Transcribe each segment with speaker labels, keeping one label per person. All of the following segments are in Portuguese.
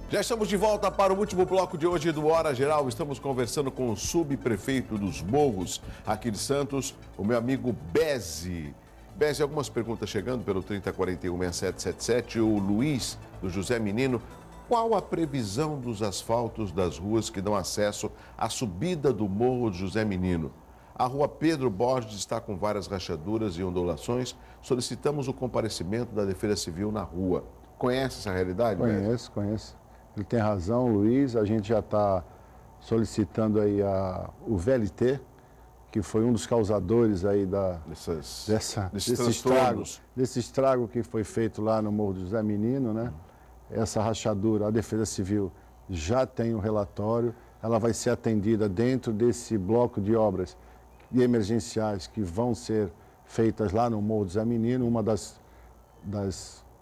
Speaker 1: Já estamos de volta para o último bloco de hoje do Hora Geral. Estamos conversando com o subprefeito dos Morros, aqui de Santos, o meu amigo Beze. Beze, algumas perguntas chegando pelo 3041-6777. O Luiz, do José Menino. Qual a previsão dos asfaltos das ruas que dão acesso à subida do Morro do José Menino? A rua Pedro Borges está com várias rachaduras e ondulações. Solicitamos o comparecimento da Defesa Civil na rua. Conhece essa realidade, Beze?
Speaker 2: Conheço. Ele tem razão, Luiz. A gente já está solicitando aí o VLT, que foi um dos causadores aí desse estrago que foi feito lá no Morro do José Menino, né? Essa rachadura, a Defesa Civil já tem o relatório. Ela vai ser atendida dentro desse bloco de obras emergenciais que vão ser feitas lá no Morro do José Menino, uma das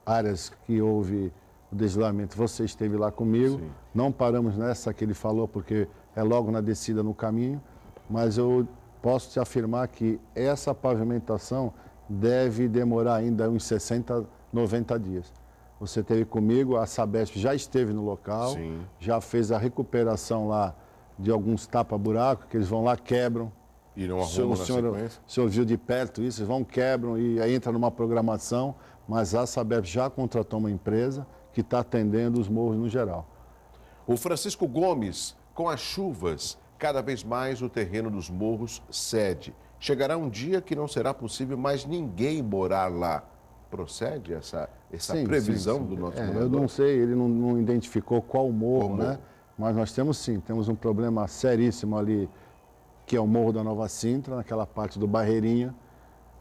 Speaker 2: áreas que houve o deslamento. Você esteve lá comigo. Sim. Não paramos nessa que ele falou, porque é logo na descida no caminho, mas eu posso te afirmar que essa pavimentação deve demorar ainda uns 60, 90 dias. Você esteve comigo, a Sabesp já esteve no local. Sim. Já fez a recuperação lá de alguns tapa-buracos, que eles vão lá, quebram.
Speaker 1: E não arrumam na sequência?
Speaker 2: O senhor viu de perto isso, eles vão, quebram e aí entra numa programação, mas a Sabesp já contratou uma empresa que está atendendo os morros no geral.
Speaker 1: O Francisco Gomes, com as chuvas, cada vez mais o terreno dos morros cede. Chegará um dia que não será possível mais ninguém morar lá. Procede essa previsão do nosso morador?
Speaker 2: Eu não sei, ele não identificou qual morro, né? Mas nós temos um problema seríssimo ali, que é o Morro da Nova Sintra, naquela parte do Barreirinha,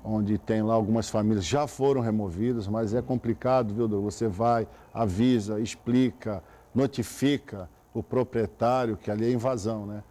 Speaker 2: onde tem lá algumas famílias já foram removidas, mas é complicado, viu, Douglas? Você vai, avisa, explica, notifica o proprietário que ali é invasão, né?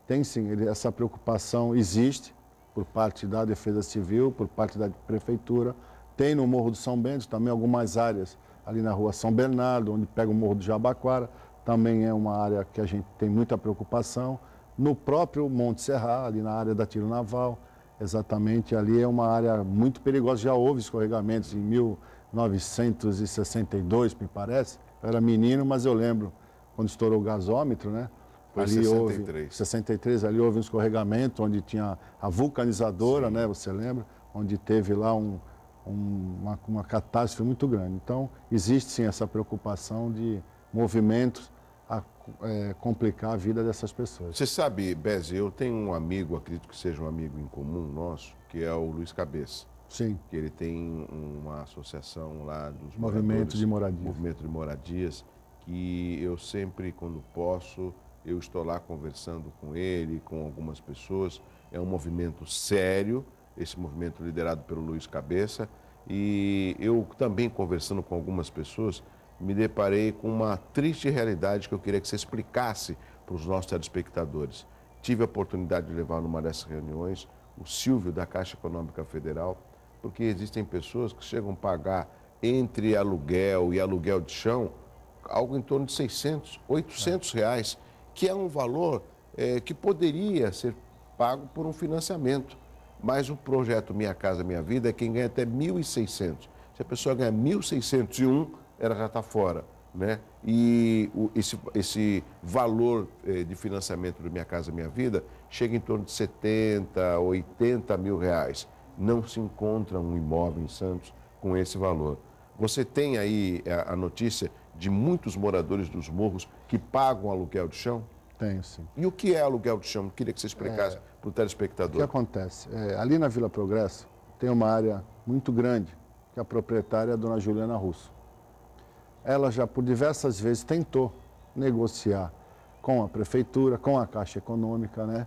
Speaker 2: Tem sim, essa preocupação existe por parte da Defesa Civil, por parte da Prefeitura. Tem no Morro do São Bento também algumas áreas, ali na rua São Bernardo, onde pega o Morro do Jabaquara, também é uma área que a gente tem muita preocupação. No próprio Monte Serra, ali na área da Tiro Naval, exatamente, ali é uma área muito perigosa. Já houve escorregamentos em 1962, me parece. Eu era menino, mas eu lembro quando estourou o gasômetro, né?
Speaker 1: Foi
Speaker 2: ali
Speaker 1: 63.
Speaker 2: 63, ali houve um escorregamento, onde tinha a vulcanizadora, né? Você lembra? Onde teve lá uma catástrofe muito grande. Então, existe sim essa preocupação de movimentos complicar a vida dessas pessoas.
Speaker 1: Você sabe, Beze, eu tenho um amigo, acredito que seja um amigo em comum nosso, que é o Luiz Cabeça.
Speaker 2: Sim.
Speaker 1: Que ele tem uma associação lá dos
Speaker 2: Movimento de Moradias.
Speaker 1: Movimento de Moradias, que eu sempre, quando posso, eu estou lá conversando com ele, com algumas pessoas. É um movimento sério, esse movimento liderado pelo Luiz Cabeça, e eu também conversando com algumas pessoas, me deparei com uma triste realidade que eu queria que você explicasse para os nossos telespectadores. Tive a oportunidade de levar numa dessas reuniões o Silvio, da Caixa Econômica Federal, porque existem pessoas que chegam a pagar entre aluguel e aluguel de chão algo em torno de 600, 800 reais, que é um valor que poderia ser pago por um financiamento. Mas o projeto Minha Casa Minha Vida é quem ganha até 1.600. Se a pessoa ganha 1.601, ela já está fora, né? E esse valor de financiamento do Minha Casa Minha Vida chega em torno de 70, 80 mil reais. Não se encontra um imóvel em Santos com esse valor. Você tem aí a notícia de muitos moradores dos morros que pagam aluguel de chão?
Speaker 2: Tenho, sim.
Speaker 1: E o que é aluguel de chão? Queria que você explicasse para o telespectador.
Speaker 2: O que acontece? Ali na Vila Progresso tem uma área muito grande, que a proprietária é a dona Juliana Russo. Ela já por diversas vezes tentou negociar com a Prefeitura, com a Caixa Econômica, né?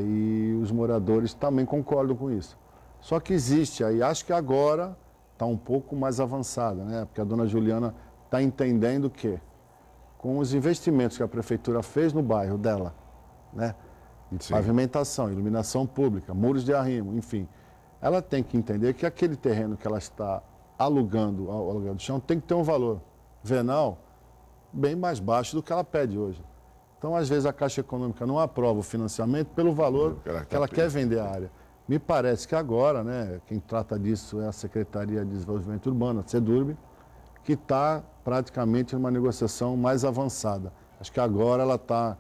Speaker 2: E os moradores também concordam com isso. Só que existe aí, acho que agora está um pouco mais avançada, né? Porque a dona Juliana está entendendo que, com os investimentos que a Prefeitura fez no bairro dela, né? De pavimentação, iluminação pública, muros de arrimo, enfim, ela tem que entender que aquele terreno que ela está alugando ao aluguel do chão tem que ter um valor venal bem mais baixo do que ela pede hoje. Então, às vezes, a Caixa Econômica não aprova o financiamento pelo valor que ela quer vender a área. Me parece que agora, né, quem trata disso é a Secretaria de Desenvolvimento Urbano, a SEDURB, que está praticamente numa negociação mais avançada. Acho que agora ela está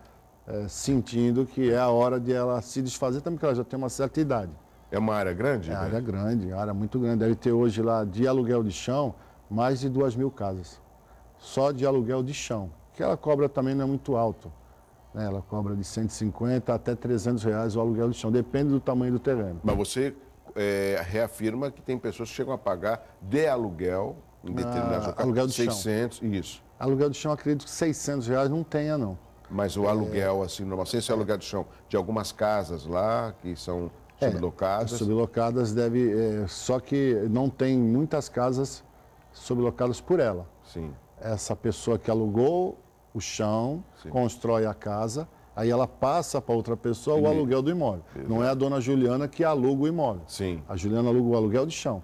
Speaker 2: sentindo que é a hora de ela se desfazer, também porque ela já tem uma certa idade.
Speaker 1: É uma área grande?
Speaker 2: É uma área grande, uma área muito grande. Deve ter hoje lá, de aluguel de chão, mais de 2.000 casas. Só de aluguel de chão. Que ela cobra também não é muito alto. Né? Ela cobra de 150 até 300 reais o aluguel de chão, depende do tamanho do terreno.
Speaker 1: Mas você reafirma que tem pessoas que chegam a pagar de aluguel, em determinados locais,
Speaker 2: aluguel de
Speaker 1: 600,
Speaker 2: chão.
Speaker 1: Isso.
Speaker 2: Aluguel de chão, acredito que 600 reais não tenha, não.
Speaker 1: Mas o aluguel, assim, normal, sem ser aluguel de chão, de algumas casas lá, que são sublocadas.
Speaker 2: Sublocadas só que não tem muitas casas sublocadas por ela.
Speaker 1: Sim.
Speaker 2: Essa pessoa que alugou o chão, sim, constrói a casa, aí ela passa para outra pessoa o aluguel do imóvel. Exato. Não é a dona Juliana que aluga o imóvel.
Speaker 1: Sim.
Speaker 2: A Juliana aluga o aluguel de chão.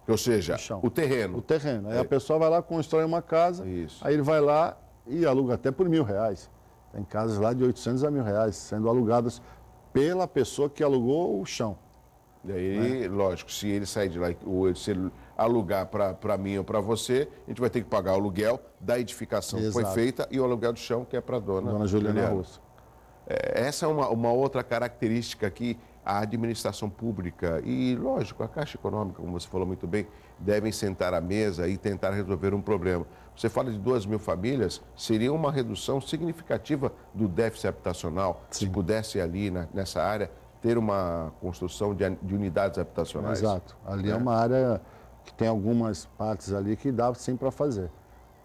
Speaker 1: Ou seja, o terreno.
Speaker 2: O terreno. Aí a pessoa vai lá, constrói uma casa,
Speaker 1: isso,
Speaker 2: aí ele vai lá e aluga até por R$1.000. Tem casas lá de 800 a R$1.000, sendo alugadas pela pessoa que alugou o chão.
Speaker 1: E aí, lógico, se ele sair de lá, ou se ele alugar para mim ou para você, a gente vai ter que pagar o aluguel da edificação que foi feita e o aluguel do chão, que é para a dona
Speaker 2: Juliana Russo.
Speaker 1: Essa é uma outra característica que a administração pública e, lógico, a Caixa Econômica, como você falou muito bem, devem sentar à mesa e tentar resolver um problema. Você fala de 2.000 famílias, seria uma redução significativa do déficit habitacional, sim, se pudesse ali nessa área ter uma construção de unidades habitacionais.
Speaker 2: Exato. Ali é uma área que tem algumas partes ali que dá sim para fazer.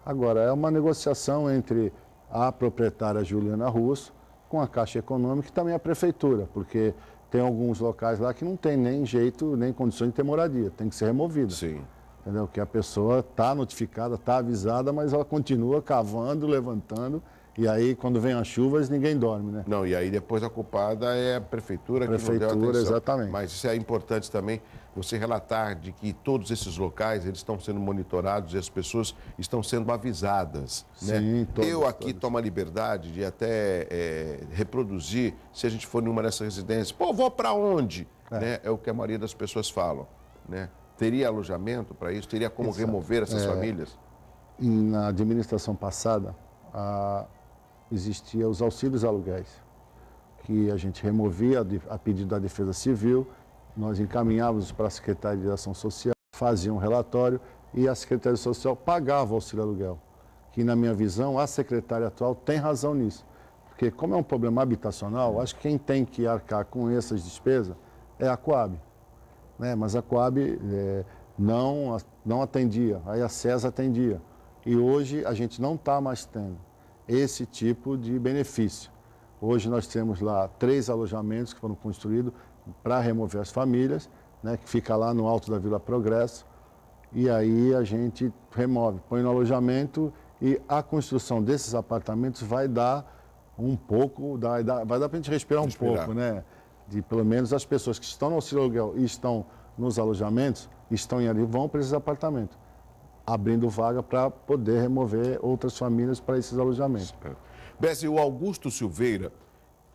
Speaker 2: Agora, é uma negociação entre a proprietária Juliana Russo com a Caixa Econômica e também a Prefeitura, porque tem alguns locais lá que não tem nem jeito, nem condições de ter moradia, tem que ser removida.
Speaker 1: Sim.
Speaker 2: Entendeu? Que a pessoa está notificada, está avisada, mas ela continua cavando, levantando, e aí quando vem as chuvas ninguém dorme, né?
Speaker 1: Não, e aí depois a culpada é a Prefeitura que não deu atenção.
Speaker 2: Exatamente.
Speaker 1: Mas isso é importante também, você relatar de que todos esses locais, eles estão sendo monitorados e as pessoas estão sendo avisadas.
Speaker 2: Sim,
Speaker 1: né? Eu aqui tomo a liberdade de até reproduzir, se a gente for numa dessas residências, pô, vou para onde? Né? É o que a maioria das pessoas falam, né? Teria alojamento para isso? Teria como remover essas famílias?
Speaker 2: Na administração passada, existia os auxílios aluguéis, que a gente removia a pedido da Defesa Civil, nós encaminhávamos para a Secretaria de Ação Social, fazia um relatório e a Secretaria Social pagava o auxílio aluguel. Que, na minha visão, a secretária atual tem razão nisso. Porque, como é um problema habitacional, acho que quem tem que arcar com essas despesas é a Coab. Né? Mas a Coab não atendia, aí a SES atendia. E hoje a gente não está mais tendo esse tipo de benefício. Hoje nós temos lá 3 alojamentos que foram construídos para remover as famílias, né, que fica lá no alto da Vila Progresso, e aí a gente remove, põe no alojamento e a construção desses apartamentos vai dar um pouco, vai dar para a gente respirar um pouco, né? De pelo menos as pessoas que estão no auxílio aluguel e estão nos alojamentos, estão ali, vão para esses apartamentos, abrindo vaga para poder remover outras famílias para esses alojamentos.
Speaker 1: Bessi, o Augusto Silveira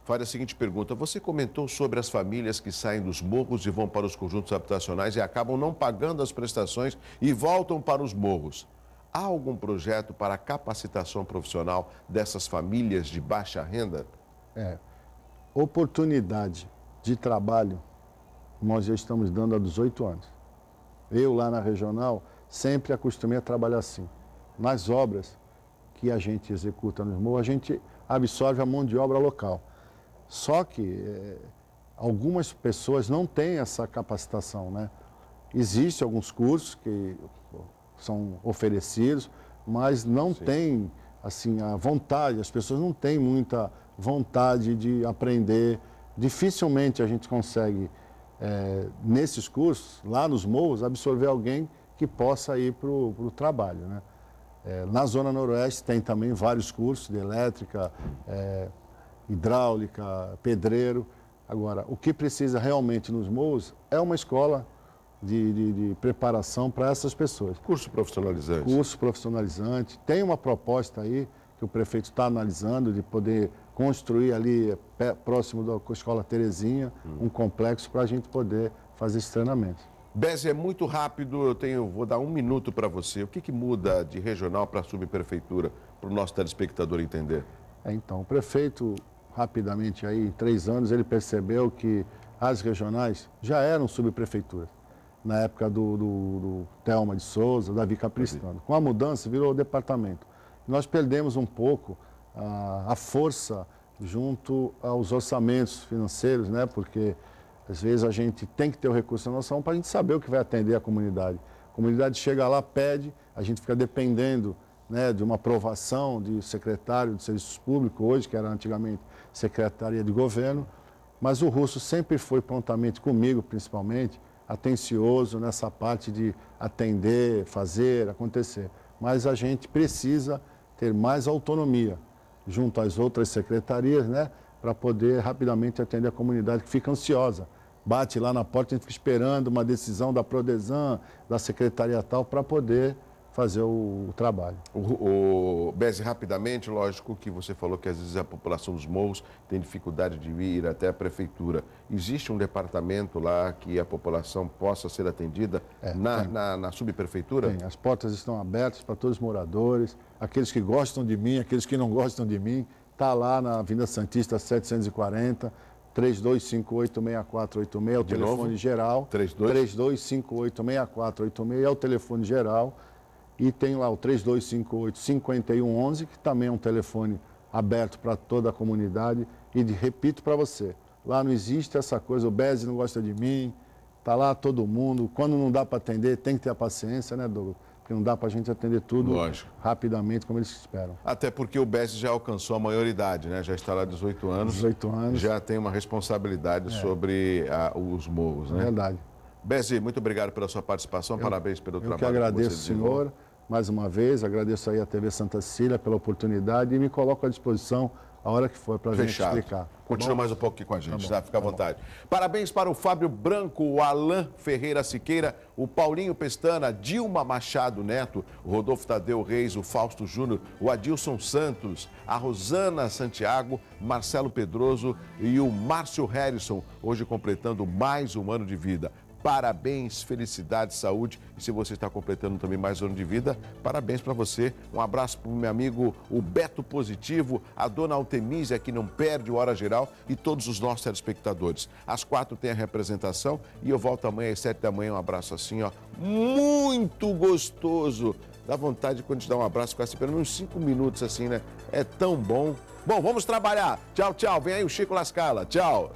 Speaker 1: faz a seguinte pergunta: você comentou sobre as famílias que saem dos morros e vão para os conjuntos habitacionais e acabam não pagando as prestações e voltam para os morros. Há algum projeto para a capacitação profissional dessas famílias de baixa renda?
Speaker 2: Oportunidade de trabalho nós já estamos dando há 18 anos. Eu lá na regional sempre acostumei a trabalhar assim. Nas obras que a gente executa nos morros, a gente absorve a mão de obra local. Só que algumas pessoas não têm essa capacitação, né? Existem alguns cursos que são oferecidos, mas não tem assim, a vontade, as pessoas não têm muita vontade de aprender. Dificilmente a gente consegue, nesses cursos, lá nos morros, absorver alguém que possa ir para o trabalho, né? Na Zona Noroeste tem também vários cursos de elétrica, hidráulica, pedreiro. Agora, o que precisa realmente nos morros é uma escola de preparação para essas pessoas.
Speaker 1: Curso profissionalizante.
Speaker 2: Curso profissionalizante. Tem uma proposta aí que o prefeito está analisando de poder construir ali, próximo da Escola Terezinha, um complexo para a gente poder fazer esse treinamento.
Speaker 1: Beze, é muito rápido, vou dar 1 minuto para você. O que muda de regional para subprefeitura, para o nosso telespectador entender?
Speaker 2: Então, o prefeito, rapidamente, aí, em 3 anos, ele percebeu que as regionais já eram subprefeituras. Na época do Thelma de Souza, Davi Capristano. Com a mudança, virou departamento. Nós perdemos um pouco a força junto aos orçamentos financeiros, né? Porque às vezes a gente tem que ter o recurso na noção para a gente saber o que vai atender a comunidade. A comunidade chega lá, pede, a gente fica dependendo, né, de uma aprovação de secretário de Serviços Públicos, hoje, que era antigamente Secretaria de Governo, mas o Russo sempre foi prontamente comigo, principalmente, atencioso nessa parte de atender, fazer, acontecer. Mas a gente precisa ter mais autonomia junto às outras secretarias, né, para poder rapidamente atender a comunidade que fica ansiosa. Bate lá na porta, a gente fica esperando uma decisão da Prodesan, da secretaria tal, para poder fazer o trabalho.
Speaker 1: Beze, rapidamente, lógico que você falou que às vezes a população dos morros tem dificuldade de ir até a prefeitura. Existe um departamento lá que a população possa ser atendida na subprefeitura?
Speaker 2: Sim, as portas estão abertas para todos os moradores, aqueles que gostam de mim, aqueles que não gostam de mim. Está lá na Avenida Santista 740, 3258-6486, é o telefone geral. 3258-6486 é o telefone geral. E tem lá o 3258-5111, que também é um telefone aberto para toda a comunidade. E repito para você, lá não existe essa coisa, o Beze não gosta de mim, está lá todo mundo. Quando não dá para atender, tem que ter a paciência, né, Douglas? Porque não dá para a gente atender tudo rapidamente, como eles esperam.
Speaker 1: Até porque o Beze já alcançou a maioridade, né? Já está lá há 18 anos.
Speaker 2: 18 anos.
Speaker 1: Já tem uma responsabilidade sobre os morros, né?
Speaker 2: Verdade.
Speaker 1: Beze, muito obrigado pela sua participação, parabéns pelo trabalho.
Speaker 2: Eu que agradeço, senhor, mais uma vez, agradeço aí a TV Santa Cecília pela oportunidade e me coloco à disposição a hora que for para a gente explicar.
Speaker 1: Continua mais um pouco aqui com a gente, tá? Fica à vontade. Parabéns para o Fábio Branco, o Alain Ferreira Siqueira, o Paulinho Pestana, Dilma Machado Neto, o Rodolfo Tadeu Reis, o Fausto Júnior, o Adilson Santos, a Rosana Santiago, Marcelo Pedroso e o Márcio Harrison, hoje completando mais um ano de vida. Parabéns, felicidade, saúde. E se você está completando também mais um ano de vida, parabéns para você. Um abraço para o meu amigo, o Beto Positivo, a dona Altemísia, que não perde o Hora Geral, e todos os nossos telespectadores. Às 4 tem a representação e eu volto amanhã às 7 da manhã. Um abraço assim, ó, muito gostoso. Dá vontade de quando te dar um abraço, ficar assim, pelo menos 5 minutos assim, né? É tão bom. Bom, vamos trabalhar. Tchau, tchau. Vem aí o Chico Lascala. Tchau.